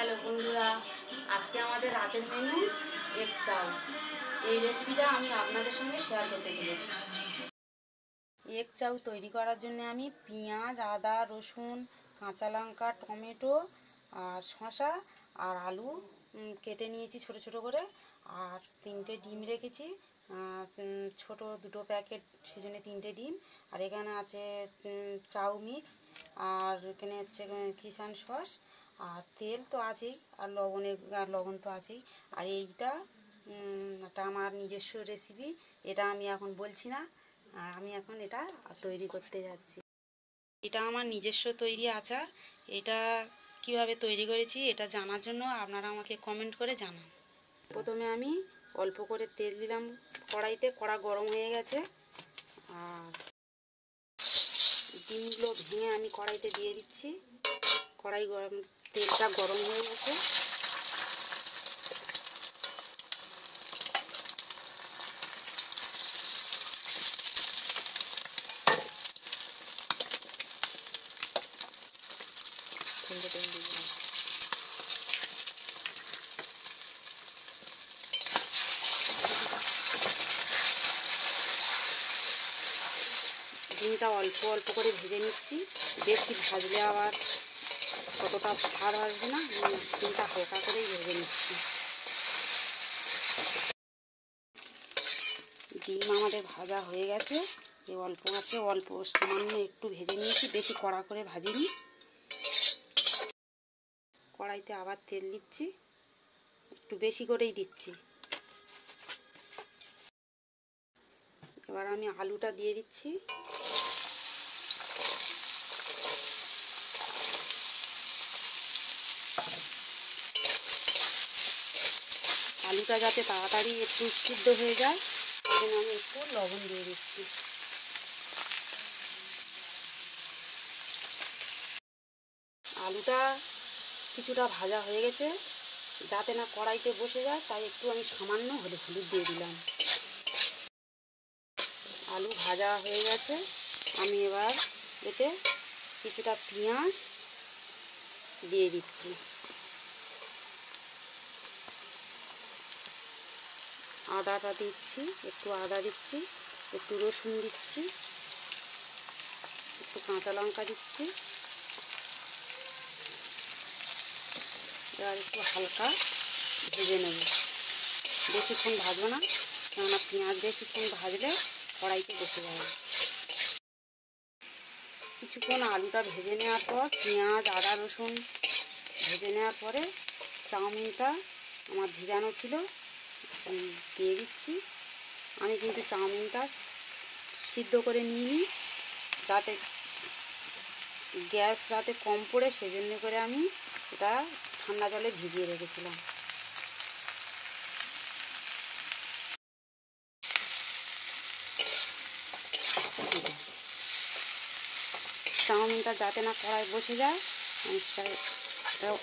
Hello বন্ধুরা, আজকে আমাদের রাতের মেনু এগ চাউ। এই রেসিপিটা আমি আপনাদের সঙ্গে শেয়ার করতে চলেছি। এগ চাউ তৈরি করার জন্য আমি পেঁয়াজ, আদা, রসুন, কাঁচা লঙ্কা, টমেটো আর শসা আর আলু কেটে নিয়েছি ছোট ছোট করে। আর 3টে ডিম রেখেছি, ছোট 2টো প্যাকেট, সেজন্য 3টে ডিম। আর এখানে আছে চাউ মিক্স, আর এখানে হচ্ছে কিষান সস, আর তেল তো আছেই, আর লবণ তো আছেই। আর এইটা আমার নিজস্ব রেসিপি, এটা আমি এখন বলছি না, আমি এখন এটা তৈরি করতে যাচ্ছি। এটা আমার নিজস্ব তৈরি আচার। এটা কিভাবে তৈরি করেছি এটা জানার জন্য আপনারা আমাকে কমেন্ট করে জানান। প্রথমে আমি অল্প করে তেল দিলাম কড়াইতে, কড়া গরম হয়ে গেছে। আর ডিমগুলো ভেঙে আমি কড়াইতে দিয়ে দিচ্ছি। তেলটা গরম হয়ে গেছে। ডিমটা অল্প অল্প করে ভেজে নিচ্ছি, বেশি ভাজলে আবার কতটা ভার আসবে না, ডিমটা হালকা করেই ভেজে নিচ্ছি। ডিম আমাদের ভাজা হয়ে গেছে, এই অল্প আছে, অল্প সামান্য একটু ভেজে নিয়েছি, বেশি কড়া করে ভাজিনি। কড়াইতে আবার তেল দিচ্ছি, একটু বেশি করেই দিচ্ছি। এবার আমি আলুটা দিয়ে দিচ্ছি। আলুটা যাতে তাড়াতাড়ি একটু সিদ্ধ হয়ে যায়, সেজন্য আমি একটু লবণ দিয়ে দিচ্ছি। আলুটা কিছুটা ভাজা হয়ে গেছে, যাতে না কড়াইতে বসে যায় তাই একটু আমি সামান্য হলুদ দিয়ে দিলাম। আলু ভাজা হয়ে গেছে, আমি এবার এতে কিছুটা পেঁয়াজ দিয়ে দিচ্ছি। আদাটা দিচ্ছি, একটু আদা দিচ্ছি, একটু রসুন দিচ্ছি, একটু কাঁচা লঙ্কা দিচ্ছি। এবার একটু হালকা ভেজে নেব, বেশিক্ষণ ভাজবো না, কেননা পেঁয়াজ বেশিক্ষণ ভাজলে কড়াইতে বসে যাবে। কিছুক্ষণ আলুটা ভেজে নেওয়ার পর, পেঁয়াজ, আদা, রসুন ভেজে নেওয়ার পরে চাউমিনটা আমার ভেজানো ছিল দিয়ে দিচ্ছি। আমি কিন্তু চাউমিনটা সিদ্ধ করে নিইনি, যাতে গ্যাস যাতে কম পড়ে, সেজন্য করে আমি এটা ঠান্ডা জলে ভিজিয়ে রেখেছিলাম। চাউমিনটা যাতে না কড়াই বসে যায়, আমি সেটাও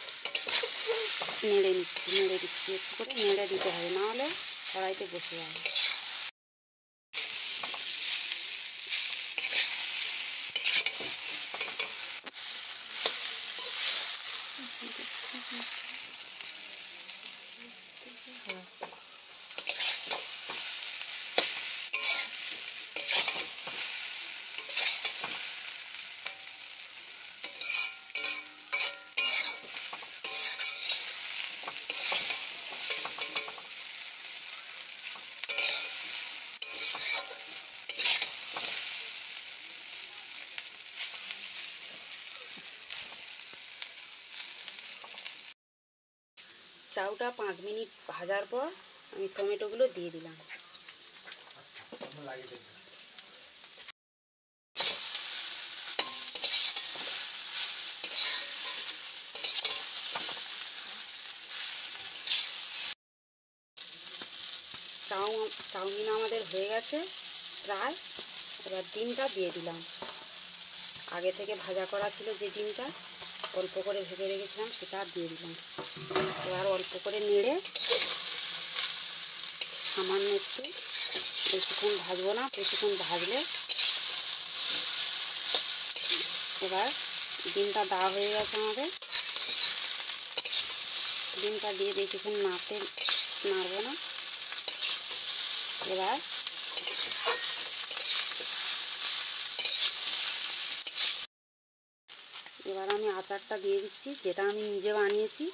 নেড়ে দিচ্ছি, একটু করে নেড়ে দিতে হবে, নাহলে কড়াইতে বসে যাবে। চাউটা 5 মিনিট ভাজার পর আমি টমেটোগুলো দিয়ে দিলাম। চাউমিন আমাদের হয়ে গেছে প্রায়। এবার ডিমটা দিয়ে দিলাম, আগে থেকে ভাজা করা ছিল যে ডিমটা অল্প করে ভেজে রেখেছিলাম, সেটা দিয়ে দিলাম। এবার অল্প করে নেড়ে সামান্য একটু, বেশিক্ষণ ভাজবো না, বেশিক্ষণ ভাজলে এবার ডিমটা দেওয়া হয়ে গেছে আমাদের। ডিমটা দিয়ে বেশিক্ষণ নাড়বো না। এবার আমি আচারটা দিয়ে দিচ্ছি, যেটা আমি নিজে বানিয়েছি।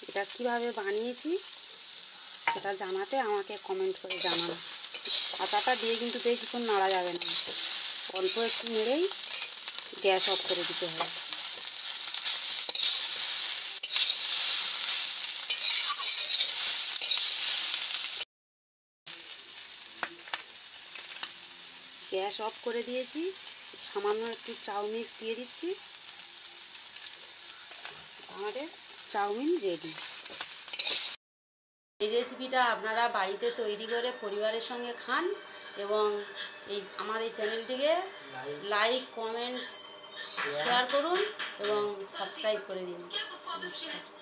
এটা কিভাবে বানিয়েছি সেটা জানাতে আমাকে কমেন্ট করে জানানো। আচারটা দিয়ে কিন্তু বেশিক্ষণ নাড়া যাবে না, অল্প একটু নেড়েই গ্যাস অফ করে দিতে হবে। গ্যাস অফ করে দিয়েছি, সামান্য একটু চাউমিন দিয়ে দিচ্ছি। আমাদের চাউমিন রেডি। এই রেসিপিটা আপনারা বাড়িতে তৈরি করে পরিবারের সঙ্গে খান এবং আমার এই চ্যানেলটিকে লাইক, কমেন্টস, শেয়ার করুন এবং সাবস্ক্রাইব করে দিন। নমস্কার।